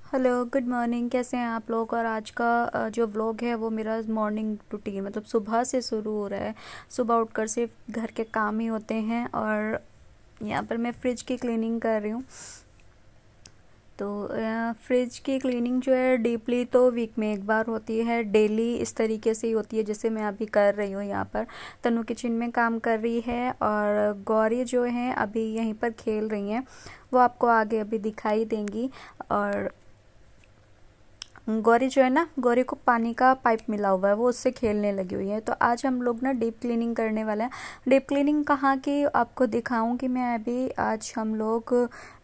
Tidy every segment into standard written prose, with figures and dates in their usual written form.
Hello, good morning. कैसे हैं आप लोग। और आज का जो व्लॉग है वो मेरा मॉर्निंग रूटीन मतलब सुबह से शुरू हो रहा है। सुबह उठकर सिर्फ घर के काम ही होते हैं और यहाँ पर मैं फ्रिज की क्लीनिंग कर रही हूँ। तो फ्रिज की क्लीनिंग जो है डीपली तो वीक में एक बार होती है, डेली इस तरीके से ही होती है जैसे मैं अभी कर रही हूँ। यहाँ पर तनु किचन में काम कर रही है और गौरी जो है अभी यहीं पर खेल रही हैं, वो आपको आगे अभी दिखाई देंगी। और गौरी जो है ना, गौरी को पानी का पाइप मिला हुआ है, वो उससे खेलने लगी हुई है। तो आज हम लोग ना डीप क्लीनिंग करने वाले हैं। डीप क्लीनिंग कहाँ की आपको दिखाऊंगी मैं अभी। आज हम लोग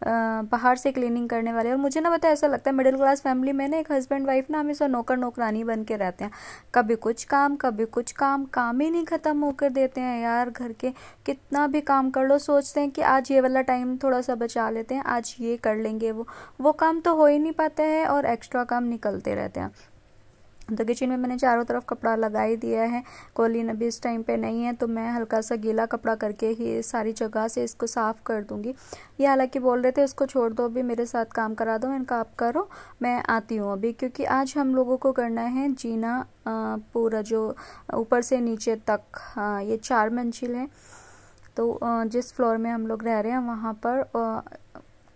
बाहर से क्लीनिंग करने वाले हैं। और मुझे ना पता है, ऐसा लगता है मिडिल क्लास फैमिली में ना एक हस्बैंड वाइफ ना हमेशा नौकर नौकरानी बन के रहते हैं। कभी कुछ काम कभी कुछ काम, काम ही नहीं खत्म होकर देते हैं यार। घर के कितना भी काम कर लो, सोचते हैं कि आज ये वाला टाइम थोड़ा सा बचा लेते हैं, आज ये कर लेंगे, वो काम तो हो ही नहीं पाते हैं और एक्स्ट्रा काम निकलते रहते हैं। तो किचन में मैंने चारों तरफ कपड़ा लगा ही दिया है। कॉलिन अभी इस टाइम पे नहीं है तो मैं हल्का सा गीला कपड़ा करके ही सारी जगह से इसको साफ कर दूंगी। ये हालांकि बोल रहे थे इसको छोड़ दो, अभी मेरे साथ काम करा दो। इनका आप करो, मैं आती हूँ अभी, क्योंकि आज हम लोगों को करना है जीना पूरा जो ऊपर से नीचे तक। ये 4 मंजिल है। तो जिस फ्लोर में हम लोग रह रहे हैं वहाँ पर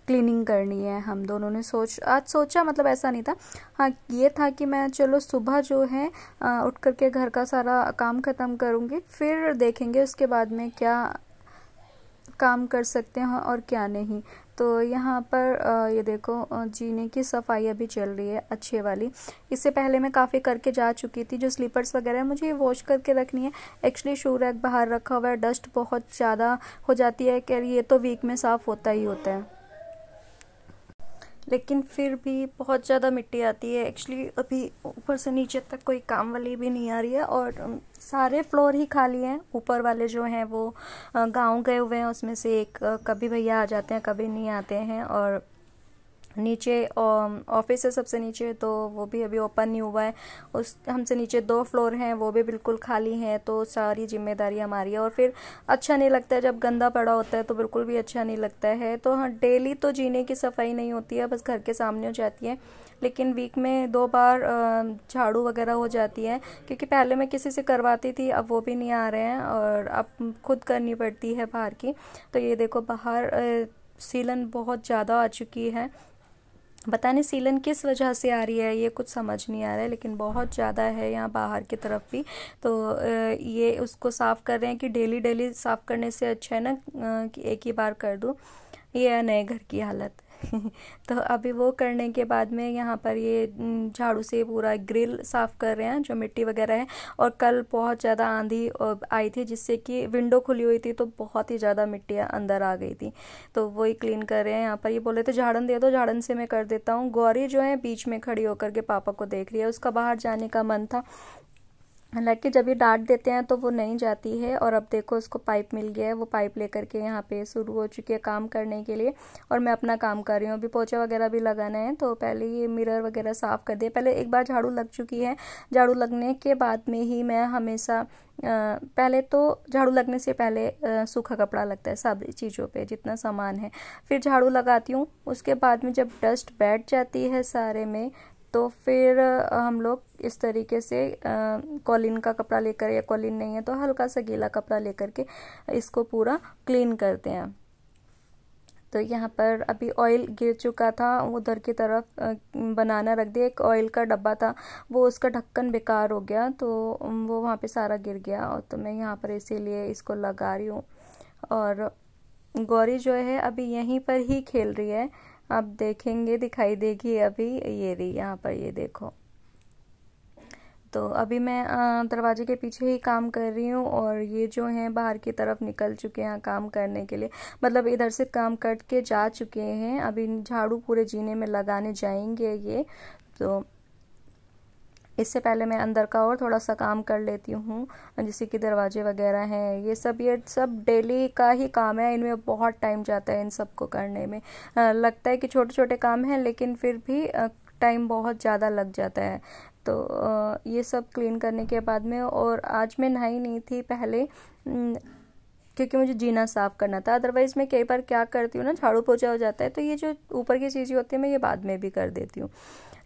क्लीनिंग करनी है। हम दोनों ने आज सोचा, मतलब ऐसा नहीं था। हाँ, ये था कि मैं चलो सुबह जो है उठ करके घर का सारा काम खत्म करूँगी, फिर देखेंगे उसके बाद में क्या काम कर सकते हैं और क्या नहीं। तो यहाँ पर ये देखो जीने की सफाई अभी चल रही है अच्छे वाली। इससे पहले मैं काफ़ी करके जा चुकी थी। जो स्लीपर्स वगैरह है मुझे ये वॉश करके रखनी है। एक्चुअली शू रैक बाहर रखा हुआ है, डस्ट बहुत ज़्यादा हो जाती है कि ये तो वीक में साफ़ होता ही होता है, लेकिन फिर भी बहुत ज़्यादा मिट्टी आती है। एक्चुअली अभी ऊपर से नीचे तक कोई काम वाली भी नहीं आ रही है और सारे फ्लोर ही खाली हैं। ऊपर वाले जो हैं वो गांव गए हुए हैं, उसमें से एक कभी भैया आ जाते हैं कभी नहीं आते हैं। और नीचे ऑफिस है सबसे नीचे, तो वो भी अभी ओपन नहीं हुआ है। उस हमसे नीचे 2 फ्लोर हैं, वो भी बिल्कुल खाली हैं। तो सारी जिम्मेदारी हमारी है और फिर अच्छा नहीं लगता है जब गंदा पड़ा होता है, तो बिल्कुल भी अच्छा नहीं लगता है। तो हाँ, डेली तो जीने की सफाई नहीं होती है, बस घर के सामने हो जाती है। लेकिन वीक में 2 बार झाड़ू वगैरह हो जाती है, क्योंकि पहले मैं किसी से करवाती थी, अब वो भी नहीं आ रहे हैं और अब खुद करनी पड़ती है बाहर की। तो ये देखो बाहर सीलन बहुत ज़्यादा आ चुकी है। पता नहीं सीलन किस वजह से आ रही है, ये कुछ समझ नहीं आ रहा है, लेकिन बहुत ज़्यादा है यहाँ बाहर की तरफ भी। तो ये उसको साफ़ कर रहे हैं कि डेली डेली साफ़ करने से अच्छा है ना कि एक ही बार कर दूँ। ये है नए घर की हालत। तो अभी वो करने के बाद में यहाँ पर ये झाड़ू से पूरा ग्रिल साफ़ कर रहे हैं जो मिट्टी वगैरह है। और कल बहुत ज़्यादा आंधी आई थी, जिससे कि विंडो खुली हुई थी तो बहुत ही ज़्यादा मिट्टी अंदर आ गई थी। तो वही क्लीन कर रहे हैं। यहाँ पर ये बोले थे झाड़न दे दो, झाड़न से मैं कर देता हूँ। गौरी जो है बीच में खड़ी होकर के पापा को देख रही है, उसका बाहर जाने का मन था, हालांकि जब ये डांट देते हैं तो वो नहीं जाती है। और अब देखो उसको पाइप मिल गया है, वो पाइप लेकर के यहाँ पे शुरू हो चुकी है काम करने के लिए। और मैं अपना काम कर रही हूँ। अभी पोछा वगैरह भी लगाना है, तो पहले ये मिरर वगैरह साफ़ कर दिया। पहले एक बार झाड़ू लग चुकी है, झाड़ू लगने के बाद में ही मैं हमेशा पहले तो झाड़ू लगने से पहले सूखा कपड़ा लगता है सब चीज़ों पे जितना सामान है, फिर झाड़ू लगाती हूँ। उसके बाद में जब डस्ट बैठ जाती है सारे में, तो फिर हम लोग इस तरीके से कॉलिन का कपड़ा लेकर, या कॉलिन नहीं है तो हल्का सा गीला कपड़ा लेकर के इसको पूरा क्लीन करते हैं। तो यहाँ पर अभी ऑयल गिर चुका था, उधर की तरफ बनाना रख दिया। एक ऑयल का डब्बा था, वो उसका ढक्कन बेकार हो गया, तो वो वहाँ पे सारा गिर गया। और तो मैं यहाँ पर इसीलिए इसको लगा रही हूँ। और गौरी जो है अभी यहीं पर ही खेल रही है, आप देखेंगे दिखाई देगी अभी। ये रही यहाँ पर, ये देखो। तो अभी मैं दरवाजे के पीछे ही काम कर रही हूँ और ये जो हैं बाहर की तरफ निकल चुके हैं काम करने के लिए, मतलब इधर से काम करके जा चुके हैं। अभी झाड़ू पूरे जीने में लगाने जाएंगे ये। तो इससे पहले मैं अंदर का और थोड़ा सा काम कर लेती हूँ, जैसे कि दरवाजे वगैरह हैं। ये सब डेली का ही काम है, इनमें बहुत टाइम जाता है इन सब को करने में। लगता है कि छोटे छोटे काम हैं, लेकिन फिर भी टाइम बहुत ज़्यादा लग जाता है। तो ये सब क्लीन करने के बाद में, और आज मैं नहाई नहीं थी पहले, क्योंकि मुझे जीना साफ़ करना था। अदरवाइज़ मैं कई बार क्या करती हूँ ना, झाड़ू पोछा हो जाता है तो ये जो ऊपर की चीज़ें होती है मैं ये बाद में भी कर देती हूँ।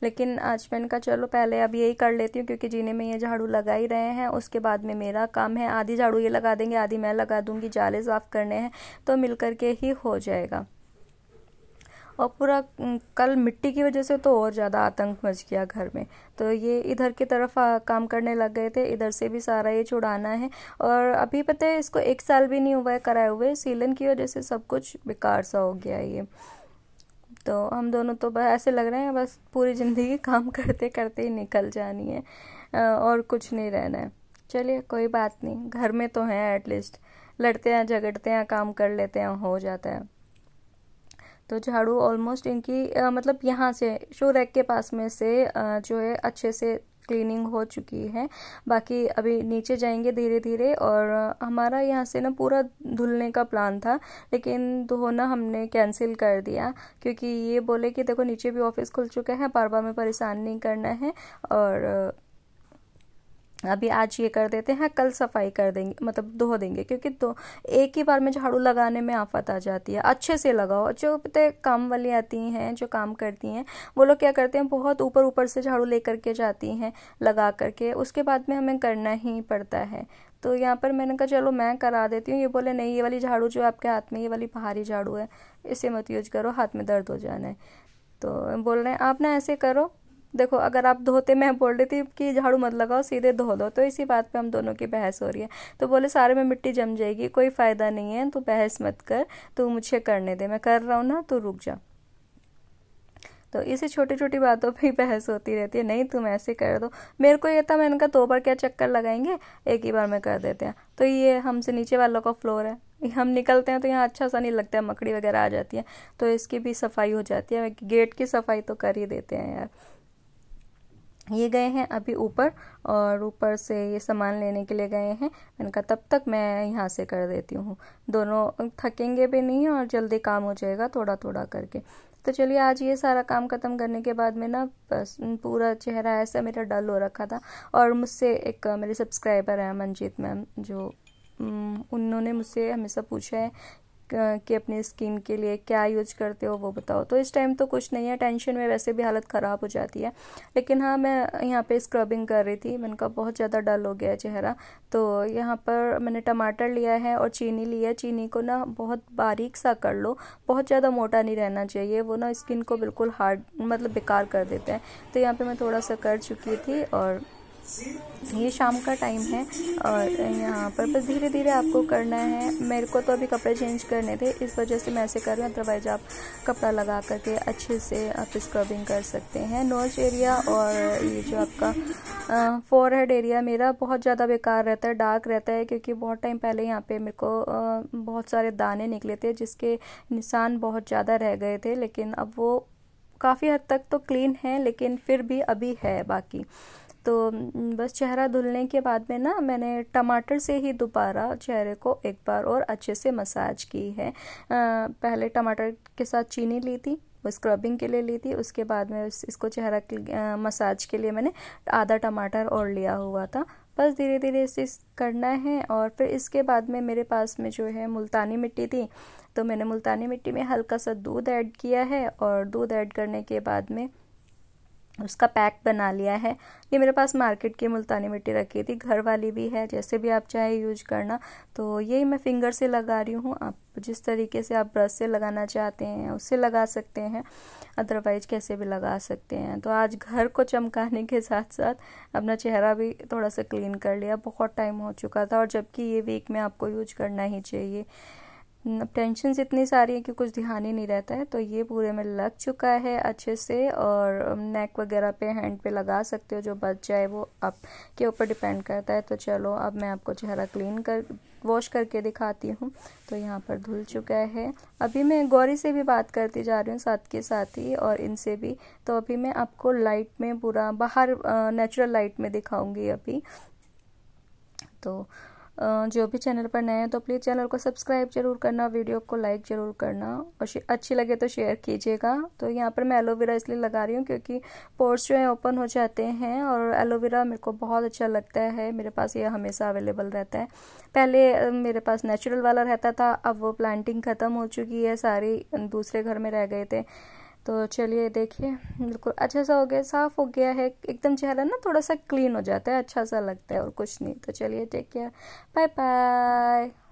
लेकिन आज मैंने कहा चलो पहले अब यही कर लेती हूँ, क्योंकि जीने में ये झाड़ू लगा ही रहे हैं, उसके बाद में मेरा काम है, आधी झाड़ू ये लगा देंगे, आधी मैं लगा दूँगी, जाले साफ़ करने हैं, तो मिल करके ही हो जाएगा। और पूरा कल मिट्टी की वजह से तो और ज़्यादा आतंक मच गया घर में। तो ये इधर की तरफ काम करने लग गए थे, इधर से भी सारा ये छुड़ाना है। और अभी पता है इसको 1 साल भी नहीं हुआ है कराए हुए, सीलन की वजह से सब कुछ बेकार सा हो गया है ये। तो हम दोनों तो बस ऐसे लग रहे हैं बस पूरी ज़िंदगी काम करते करते ही निकल जानी है, और कुछ नहीं रहना है। चलिए कोई बात नहीं, घर में तो हैं एटलीस्ट, लड़ते हैं झगड़ते हैं काम कर लेते हैं, हो जाता है। तो झाड़ू ऑलमोस्ट इनकी मतलब यहाँ से शू रैक के पास में से जो है अच्छे से क्लीनिंग हो चुकी है। बाकी अभी नीचे जाएंगे धीरे धीरे। और हमारा यहाँ से ना पूरा धुलने का प्लान था, लेकिन धोना हमने कैंसिल कर दिया, क्योंकि ये बोले कि देखो नीचे भी ऑफिस खुल चुका है, बार बार में परेशान नहीं करना है, और अभी आज ये कर देते हैं, कल सफाई कर देंगे, मतलब धो देंगे, क्योंकि तो एक ही बार में झाड़ू लगाने में आफत आ जाती है। अच्छे से लगाओ। जो पता है काम वाली आती हैं जो काम करती हैं, वो लोग क्या करते हैं, बहुत ऊपर ऊपर से झाड़ू लेकर के जाती हैं लगा करके, उसके बाद में हमें करना ही पड़ता है। तो यहाँ पर मैंने कहा चलो मैं करा देती हूँ। ये बोले नहीं, ये वाली झाड़ू जो आपके हाथ में, ये वाली भारी झाड़ू है, इसे मत यूज करो, हाथ में दर्द हो जाना है। तो बोल रहे हैं आप ना ऐसे करो, देखो अगर आप धोते, मैं बोल रही थी कि झाड़ू मत लगाओ सीधे धो दो, तो इसी बात पे हम दोनों की बहस हो रही है। तो बोले सारे में मिट्टी जम जाएगी, कोई फ़ायदा नहीं है, तू बहस मत कर, तू मुझे करने दे, मैं कर रहा हूँ ना, तू रुक जा। तो इसी छोटी छोटी बातों पे ही बहस होती रहती है, नहीं तुम ऐसे कर दो। मेरे को ये था, मैंने कहा 2 बार क्या चक्कर लगाएंगे, एक ही बार में कर देते हैं। तो ये हमसे नीचे वालों का फ्लोर है, हम निकलते हैं तो यहाँ अच्छा सा नहीं लगता है, मकड़ी वगैरह आ जाती है, तो इसकी भी सफाई हो जाती है। गेट की सफाई तो कर ही देते हैं यार। ये गए हैं अभी ऊपर, और ऊपर से ये सामान लेने के लिए गए हैं। मैंने कहा तब तक मैं यहाँ से कर देती हूँ, दोनों थकेंगे भी नहीं और जल्दी काम हो जाएगा थोड़ा थोड़ा करके। तो चलिए आज ये सारा काम ख़त्म करने के बाद में ना बस पूरा चेहरा ऐसा मेरा डल हो रखा था। और मुझसे एक मेरे सब्सक्राइबर हैं मंजीत मैम, जो उन्होंने मुझसे हमेशा पूछा है कि अपनी स्किन के लिए क्या यूज करते हो वो बताओ। तो इस टाइम तो कुछ नहीं है, टेंशन में वैसे भी हालत ख़राब हो जाती है, लेकिन हाँ मैं यहाँ पे स्क्रबिंग कर रही थी। मैंने कहा बहुत ज़्यादा डल हो गया है चेहरा, तो यहाँ पर मैंने टमाटर लिया है और चीनी लिया है। चीनी को ना बहुत बारीक सा कर लो, बहुत ज़्यादा मोटा नहीं रहना चाहिए, वो ना स्किन को बिल्कुल हार्ड मतलब बेकार कर देता है। तो यहाँ पर मैं थोड़ा सा कर चुकी थी, और ये शाम का टाइम है, और यहाँ पर बस धीरे धीरे आपको करना है। मेरे को तो अभी कपड़े चेंज करने थे, इस वजह से मैं ऐसे कर रही हूँ, अदरवाइज आप कपड़ा लगा करके अच्छे से आप स्क्रबिंग कर सकते हैं। नोज एरिया और ये जो आपका फोरहेड एरिया मेरा बहुत ज़्यादा बेकार रहता है, डार्क रहता है, क्योंकि बहुत टाइम पहले यहाँ पे मेरे को बहुत सारे दाने निकले थे जिसके निशान बहुत ज़्यादा रह गए थे, लेकिन अब वो काफ़ी हद तक तो क्लीन है, लेकिन फिर भी अभी है बाकी। तो बस चेहरा धुलने के बाद में ना मैंने टमाटर से ही दोबारा चेहरे को एक बार और अच्छे से मसाज की है। पहले टमाटर के साथ चीनी ली थी, वो स्क्रबिंग के लिए ली थी, उसके बाद में इसको चेहरा मसाज के लिए मैंने आधा टमाटर और लिया हुआ था। बस धीरे धीरे इसे करना है। और फिर इसके बाद में मेरे पास में जो है मुल्तानी मिट्टी थी, तो मैंने मुल्तानी मिट्टी में हल्का सा दूध ऐड किया है, और दूध ऐड करने के बाद में उसका पैक बना लिया है। ये मेरे पास मार्केट की मुल्तानी मिट्टी रखी थी, घर वाली भी है, जैसे भी आप चाहे यूज करना। तो यही मैं फिंगर से लगा रही हूँ, आप जिस तरीके से आप ब्रश से लगाना चाहते हैं उससे लगा सकते हैं, अदरवाइज कैसे भी लगा सकते हैं। तो आज घर को चमकाने के साथ साथ अपना चेहरा भी थोड़ा सा क्लीन कर लिया, बहुत टाइम हो चुका था, और जबकि ये वीक में आपको यूज करना ही चाहिए। टेंशन इतनी सारी है कि कुछ ध्यान ही नहीं रहता है। तो ये पूरे में लग चुका है अच्छे से, और नेक वगैरह पे हैंड पे लगा सकते हो, जो बच जाए वो आपके ऊपर डिपेंड करता है। तो चलो अब मैं आपको चेहरा वॉश करके दिखाती हूँ। तो यहाँ पर धुल चुका है। अभी मैं गौरी से भी बात करती जा रही हूँ साथ के साथ ही, और इनसे भी। तो अभी मैं आपको लाइट में पूरा बाहर नेचुरल लाइट में दिखाऊंगी अभी। तो जो भी चैनल पर नए हैं तो प्लीज़ चैनल को सब्सक्राइब जरूर करना, वीडियो को लाइक ज़रूर करना और अच्छी लगे तो शेयर कीजिएगा। तो यहाँ पर मैं एलोवेरा इसलिए लगा रही हूँ क्योंकि पोर्स जो है ओपन हो जाते हैं और एलोवेरा मेरे को बहुत अच्छा लगता है। मेरे पास ये हमेशा अवेलेबल रहता है। पहले मेरे पास नेचुरल वाला रहता था, अब वो प्लांटिंग ख़त्म हो चुकी है, सारी दूसरे घर में रह गए थे। तो चलिए देखिए बिल्कुल अच्छा सा हो गया, साफ़ हो गया है एकदम, चेहरा ना थोड़ा सा क्लीन हो जाता है, अच्छा सा लगता है और कुछ नहीं। तो चलिए टेक केयर, बाय बाय।